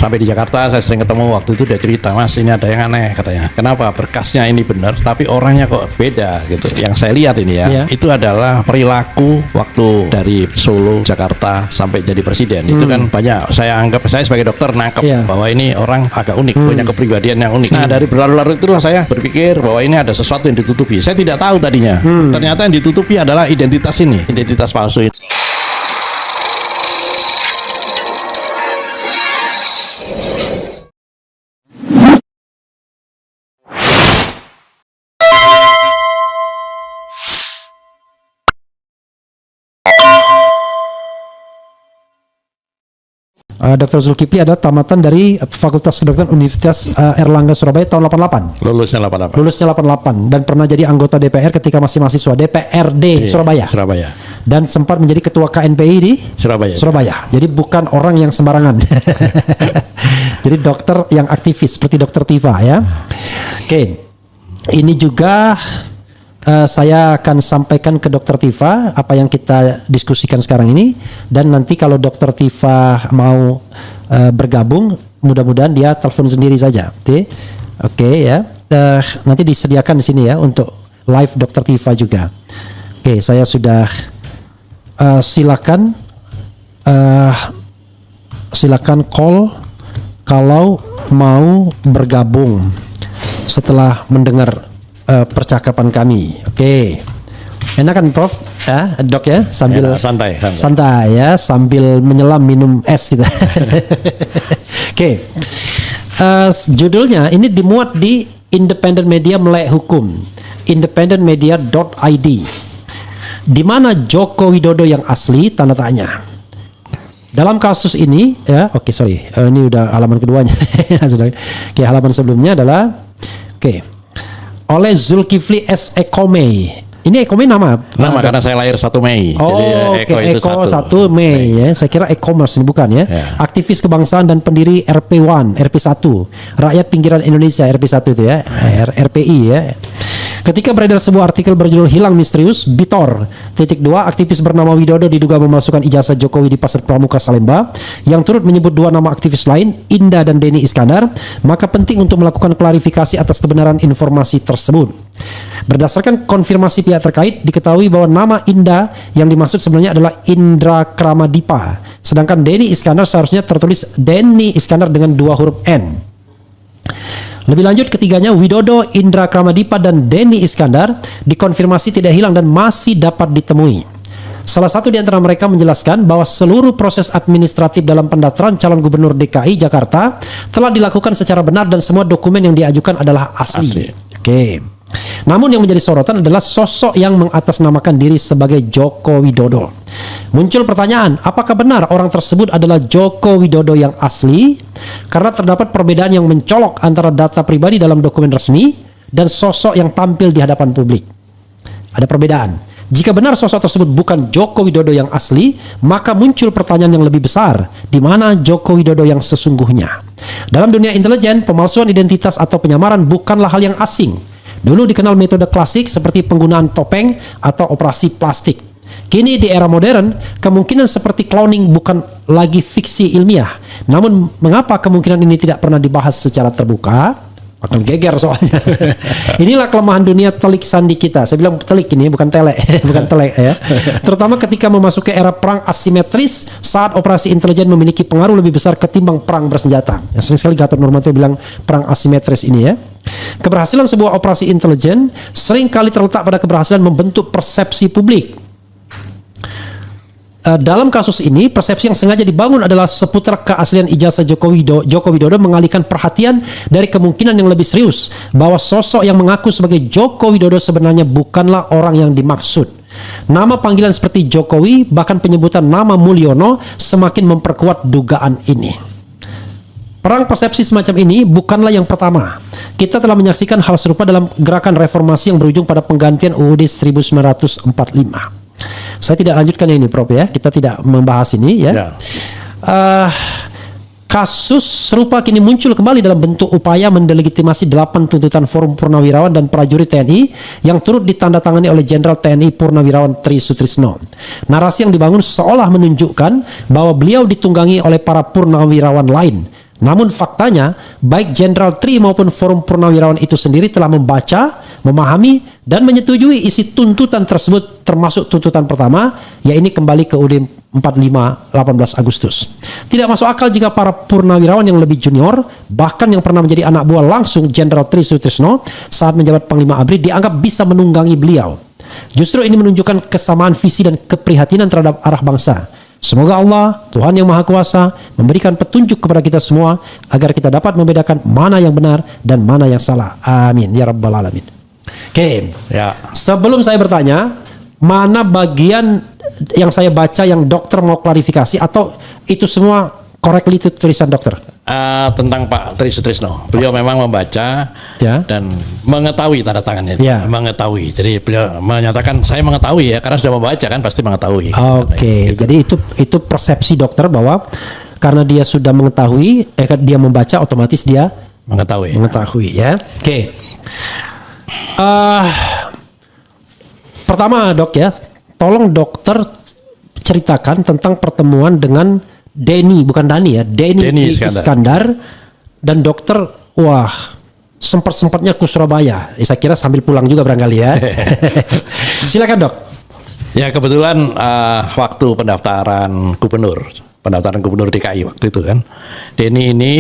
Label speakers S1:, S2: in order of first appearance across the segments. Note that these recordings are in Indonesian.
S1: Sampai di Jakarta saya sering ketemu, waktu itu dia cerita, Mas ini ada yang aneh katanya. Kenapa? Berkasnya ini benar, tapi orangnya kok beda gitu. Yang saya lihat ini ya, itu adalah perilaku waktu dari Solo, Jakarta sampai jadi presiden. Itu kan banyak, saya anggap, saya sebagai dokter nangkep bahwa ini orang agak unik, punya kepribadian yang unik. Nah dari berlalu-lalu itulah saya berpikir bahwa ini ada sesuatu yang ditutupi. Saya tidak tahu tadinya. Ternyata yang ditutupi adalah identitas ini, identitas palsu ini.
S2: Dr. Zulkifli adalah tamatan dari Fakultas Kedokteran Universitas Airlangga Surabaya tahun 88.
S1: Lulusnya 88.
S2: Lulusnya 88 dan pernah jadi anggota DPR ketika masih mahasiswa DPRD Surabaya. Dan sempat menjadi ketua KNPI di Surabaya. Jadi bukan orang yang sembarangan. Jadi dokter yang aktivis seperti Dr. Tifa ya. Oke. Ini juga saya akan sampaikan ke Dr. Tifa apa yang kita diskusikan sekarang ini, dan nanti kalau Dr. Tifa mau bergabung, mudah-mudahan dia telepon sendiri saja. Oke ya. Nanti disediakan di sini ya untuk live Dr. Tifa juga. Oke, saya sudah silakan call kalau mau bergabung setelah mendengar percakapan kami. Oke. Enak kan Prof? Ya, Dok ya, sambil
S1: santai
S2: ya, sambil menyelam minum es gitu. Oke. Judulnya ini dimuat di Independent Media Melek Hukum, independentmedia.id. Di mana Joko Widodo yang asli, tanda tanya. Dalam kasus ini ya, ini udah halaman keduanya. Oke, halaman sebelumnya adalah oleh Zulkifli S. Ekomei. Ini Ekomei nama
S1: karena saya lahir 1 Mei. Jadi Eko itu 1
S2: Mei ya. Saya kira e-commerce ini bukan ya. Aktivis kebangsaan dan pendiri RP1, RP1, Rakyat Pinggiran Indonesia, RP1 itu ya. RPI ya. Ketika beredar sebuah artikel berjudul Hilang Misterius, Bitor, aktivis bernama Widodo diduga memasukkan ijazah Jokowi di Pasar Pramuka Salemba yang turut menyebut 2 nama aktivis lain, Indah dan Denny Iskandar, maka penting untuk melakukan klarifikasi atas kebenaran informasi tersebut. Berdasarkan konfirmasi pihak terkait, diketahui bahwa nama Indah yang dimaksud sebenarnya adalah Indra Kramadipa, sedangkan Denny Iskandar seharusnya tertulis Denny Iskandar dengan 2 huruf N. Lebih lanjut, ketiganya Widodo, Indra Kramadipa, dan Denny Iskandar dikonfirmasi tidak hilang dan masih dapat ditemui. Salah satu di antara mereka menjelaskan bahwa seluruh proses administratif dalam pendaftaran calon gubernur DKI Jakarta telah dilakukan secara benar dan semua dokumen yang diajukan adalah asli. Oke. Namun yang menjadi sorotan adalah sosok yang mengatasnamakan diri sebagai Joko Widodo. Muncul pertanyaan, apakah benar orang tersebut adalah Joko Widodo yang asli? Karena terdapat perbedaan yang mencolok antara data pribadi dalam dokumen resmi dan sosok yang tampil di hadapan publik. Ada perbedaan. Jika benar sosok tersebut bukan Joko Widodo yang asli, maka muncul pertanyaan yang lebih besar, di mana Joko Widodo yang sesungguhnya? Dalam dunia intelijen, pemalsuan identitas atau penyamaran bukanlah hal yang asing. Dulu dikenal metode klasik seperti penggunaan topeng atau operasi plastik. Kini di era modern, kemungkinan seperti cloning bukan lagi fiksi ilmiah. Namun mengapa kemungkinan ini tidak pernah dibahas secara terbuka? Akan geger soalnya. Inilah kelemahan dunia telik sandi kita. Saya bilang telik ini bukan telek, bukan telek ya. Terutama ketika memasuki era perang asimetris saat operasi intelijen memiliki pengaruh lebih besar ketimbang perang bersenjata. Ya, sering sekali Gatot Nurmantio bilang perang asimetris ini ya. Keberhasilan sebuah operasi intelijen sering kali terletak pada keberhasilan membentuk persepsi publik. Dalam kasus ini, persepsi yang sengaja dibangun adalah seputar keaslian ijazah Joko Widodo mengalihkan perhatian dari kemungkinan yang lebih serius bahwa sosok yang mengaku sebagai Joko Widodo sebenarnya bukanlah orang yang dimaksud. Nama panggilan seperti Jokowi, bahkan penyebutan nama Mulyono semakin memperkuat dugaan ini. Perang persepsi semacam ini bukanlah yang pertama. Kita telah menyaksikan hal serupa dalam gerakan reformasi yang berujung pada penggantian UUD 1945. Saya tidak lanjutkan ini Prof ya. Kita tidak membahas ini ya. Kasus serupa kini muncul kembali dalam bentuk upaya mendelegitimasi 8 tuntutan Forum Purnawirawan dan Prajurit TNI yang turut ditandatangani oleh Jenderal TNI Purnawirawan Tri Sutrisno. Narasi yang dibangun seolah menunjukkan bahwa beliau ditunggangi oleh para purnawirawan lain. Namun faktanya, baik Jenderal Tri maupun Forum Purnawirawan itu sendiri telah membaca, memahami, dan menyetujui isi tuntutan tersebut, termasuk tuntutan pertama, yaitu kembali ke UUD 45 18 Agustus. Tidak masuk akal jika para purnawirawan yang lebih junior, bahkan yang pernah menjadi anak buah langsung Jenderal Tri Sutrisno saat menjabat Panglima ABRI, dianggap bisa menunggangi beliau. Justru ini menunjukkan kesamaan visi dan keprihatinan terhadap arah bangsa. Semoga Allah, Tuhan yang Maha Kuasa, memberikan petunjuk kepada kita semua agar kita dapat membedakan mana yang benar dan mana yang salah. Amin ya rabbal alamin. Oke.
S1: Ya.
S2: Sebelum saya bertanya, mana bagian yang saya baca yang dokter mau klarifikasi, atau itu semua correctly itu tulisan dokter?
S1: Tentang Pak Tri Sutrisno, beliau memang membaca dan mengetahui tanda tangannya, mengetahui. Jadi beliau menyatakan saya mengetahui ya, karena sudah membaca kan pasti mengetahui.
S2: Oke, jadi itu persepsi dokter bahwa karena dia sudah mengetahui, dia membaca otomatis dia mengetahui ya. Oke. Pertama dok ya, tolong dokter ceritakan tentang pertemuan dengan Denny, bukan Dani ya, Denny Iskandar dan dokter. Wah, sempat-sempatnya ke Surabaya. Saya kira sambil pulang juga barangkali ya. Silakan dok.
S1: Ya kebetulan waktu pendaftaran gubernur DKI waktu itu kan, Denny ini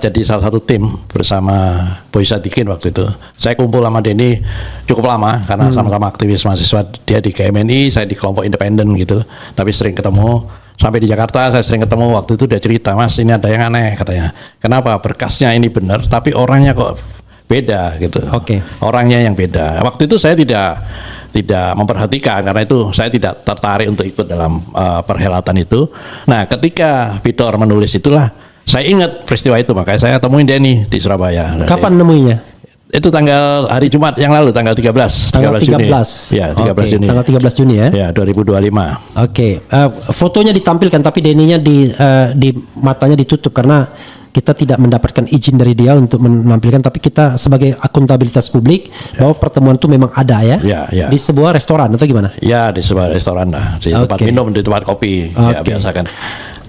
S1: jadi salah satu tim bersama Boy Sadikin waktu itu. Saya kumpul sama Denny cukup lama karena sama-sama aktivis mahasiswa, dia di KMNI, saya di kelompok independen gitu, tapi sering ketemu. Sampai di Jakarta saya sering ketemu, waktu itu dia cerita, Mas ini ada yang aneh katanya. Kenapa? Berkasnya ini benar tapi orangnya kok beda gitu. Orangnya yang beda. Waktu itu saya tidak memperhatikan karena itu saya tidak tertarik untuk ikut dalam perhelatan itu. Nah ketika Vitor menulis itulah saya ingat peristiwa itu, makanya saya temuin Denny di Surabaya.
S2: Kapan nemuinya?
S1: Itu tanggal hari Jumat yang lalu, tanggal 13 Juni. Ya, 13 Juni.
S2: Tanggal 13 Juni ya.
S1: Ya, 2025.
S2: Oke. Fotonya ditampilkan tapi Denny-nya di matanya ditutup karena kita tidak mendapatkan izin dari dia untuk menampilkan, tapi kita sebagai akuntabilitas publik bahwa pertemuan itu memang ada ya. Di sebuah restoran atau gimana? Ya,
S1: di sebuah restoran lah, di tempat minum, di tempat kopi. Ya, biasa kan.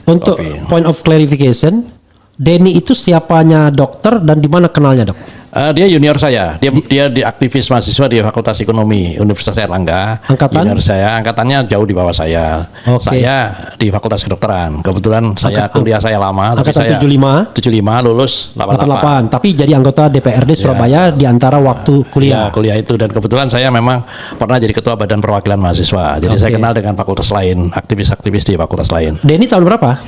S2: Untuk point of clarification, Denny itu siapanya dokter dan di mana kenalnya dok?
S1: Dia junior saya, dia di aktivis mahasiswa di Fakultas Ekonomi Universitas Airlangga.
S2: Angkatan?
S1: Junior saya, angkatannya jauh di bawah saya. Saya di Fakultas Kedokteran. Kebetulan saya kuliah saya lama.
S2: Angkatan 75
S1: lulus 88.
S2: Tapi jadi anggota DPRD Surabaya di antara waktu kuliah.
S1: Ya, kuliah itu, dan kebetulan saya memang pernah jadi ketua Badan Perwakilan Mahasiswa. Jadi saya kenal dengan fakultas lain, aktivis-aktivis di fakultas lain.
S2: Denny tahun berapa?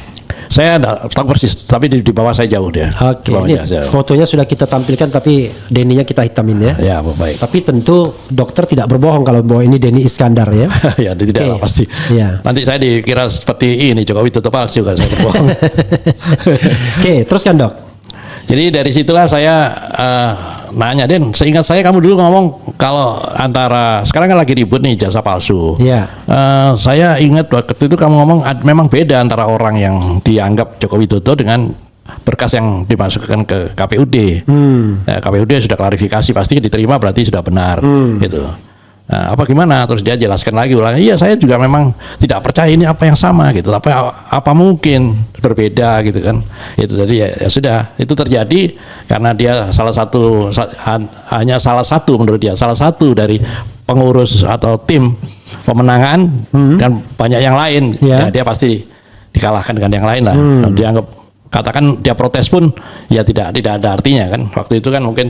S1: Saya tahu persis, tapi di bawah saya jauh dia.
S2: Ini fotonya sudah kita tampilkan, tapi Denny-nya kita hitamin ya.
S1: Ya, baik.
S2: Tapi tentu dokter tidak berbohong kalau bahwa ini Denny Iskandar ya.
S1: Ya, tidak pasti. Ya. Nanti saya dikira seperti ini Jokowi tutup palsu kan, saya berbohong. Teruskan dok. Jadi dari situlah saya nanya, Den, seingat saya kamu dulu ngomong kalau antara, sekarang kan lagi ribut nih jasa palsu. Saya ingat waktu itu kamu ngomong memang beda antara orang yang dianggap Joko Widodo dengan berkas yang dimasukkan ke KPUD. KPUD sudah klarifikasi, pasti diterima berarti sudah benar gitu. Nah, apa gimana? Terus dia jelaskan lagi ulang. Iya, saya juga memang tidak percaya ini apa yang sama gitu. Apa mungkin berbeda gitu kan? Itu jadi ya sudah, itu terjadi karena dia hanya salah satu menurut dia, salah satu dari pengurus atau tim pemenangan dan banyak yang lain. Ya, dia pasti dikalahkan dengan yang lain lah. Dianggap, katakan dia protes pun ya tidak ada artinya kan. Waktu itu kan mungkin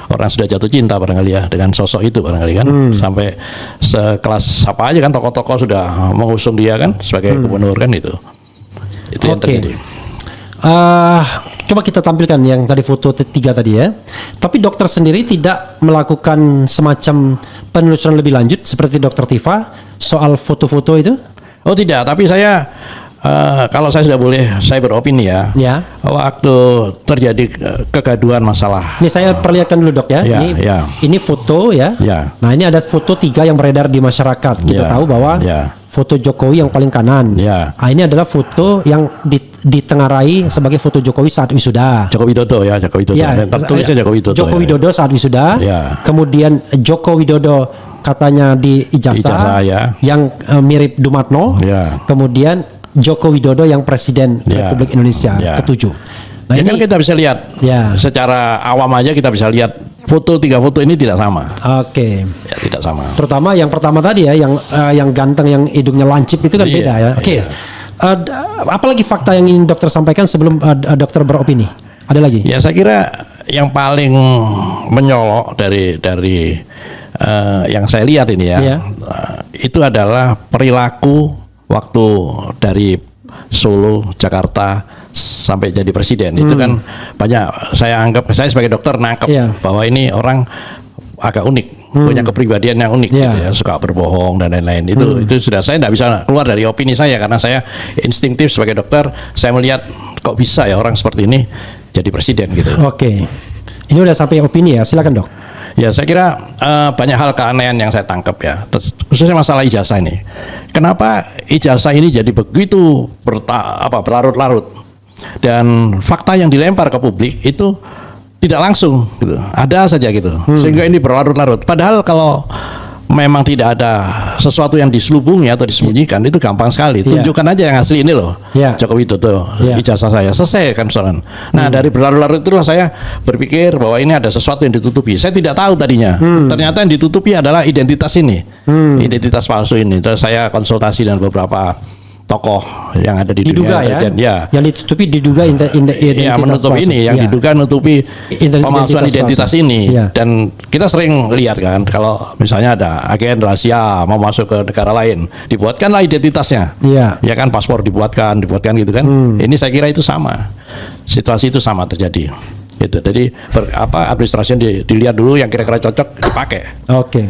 S1: orang sudah jatuh cinta barangkali ya dengan sosok itu barangkali kan, sampai sekelas apa aja kan, tokoh-tokoh sudah mengusung dia kan sebagai gubernur kan, itu yang terjadi. Coba kita tampilkan yang tadi foto 3 tadi ya. Tapi dokter sendiri tidak melakukan semacam penelusuran lebih lanjut seperti dokter Tifa soal foto-foto itu? Oh tidak, tapi saya kalau saya sudah boleh saya beropini ya. Waktu terjadi kegaduhan masalah. Ini saya perlihatkan dulu dok ya. Ini foto ya. Nah ini ada foto 3 yang beredar di masyarakat. Kita tahu bahwa foto Jokowi yang paling kanan. Nah, ini adalah foto yang ditengarai sebagai foto Jokowi saat wisuda. Joko Widodo ya, Joko Widodo. Tulisnya Joko Widodo. Joko Widodo saat wisuda. Kemudian Joko Widodo katanya di ijazah yang mirip Dumatno. Kemudian
S2: Joko Widodo yang Presiden Republik Indonesia ke-7. Nah,
S1: ya
S2: ini
S1: kan kita bisa lihat secara awam aja kita bisa lihat foto 3 foto ini tidak sama.
S2: Oke.
S1: Ya, tidak sama.
S2: Terutama yang pertama tadi ya, yang ganteng, yang hidungnya lancip itu kan beda ya. Oke. Apalagi fakta yang ingin dokter sampaikan sebelum dokter beropini? Ada lagi?
S1: Ya saya kira yang paling menyolok dari yang saya lihat ini itu adalah perilaku waktu dari Solo, Jakarta sampai jadi presiden. Itu kan banyak, saya anggap, saya sebagai dokter nangkep bahwa ini orang agak unik, punya kepribadian yang unik gitu ya, suka berbohong dan lain-lain. Itu sudah, saya tidak bisa keluar dari opini saya karena saya instingtif sebagai dokter, saya melihat kok bisa ya orang seperti ini jadi presiden gitu.
S2: Oke. Ini udah sampai opini ya, silakan dok.
S1: Ya saya kira banyak hal keanehan yang saya tangkap ya, khususnya masalah ijazah ini. Kenapa ijazah ini jadi begitu berlarut-larut, dan fakta yang dilempar ke publik itu tidak langsung gitu, ada saja gitu, sehingga ini berlarut-larut. Padahal kalau memang tidak ada sesuatu yang diselubungi atau disembunyikan, itu gampang sekali. Tunjukkan aja yang asli ini loh, Joko Widodo, ijazah saya, selesai kan soalan. Nah dari berlarut-larut itulah saya berpikir bahwa ini ada sesuatu yang ditutupi. Saya tidak tahu tadinya, ternyata yang ditutupi adalah identitas ini, identitas palsu ini. Terus saya konsultasi dengan beberapa tokoh yang ada di
S2: diduga
S1: dunia intelijen,
S2: yang ditutupi diduga identitas
S1: menutupi
S2: palsu.
S1: ini yang diduga nutupi pemalsuan identitas ini. Dan kita sering lihat kan kalau misalnya ada agen rahasia mau masuk ke negara lain, dibuatkanlah identitasnya, ya kan, paspor dibuatkan gitu kan. Ini saya kira itu sama, situasi itu sama terjadi gitu. Jadi administrasi dilihat dulu yang kira-kira cocok dipakai.
S2: Oke.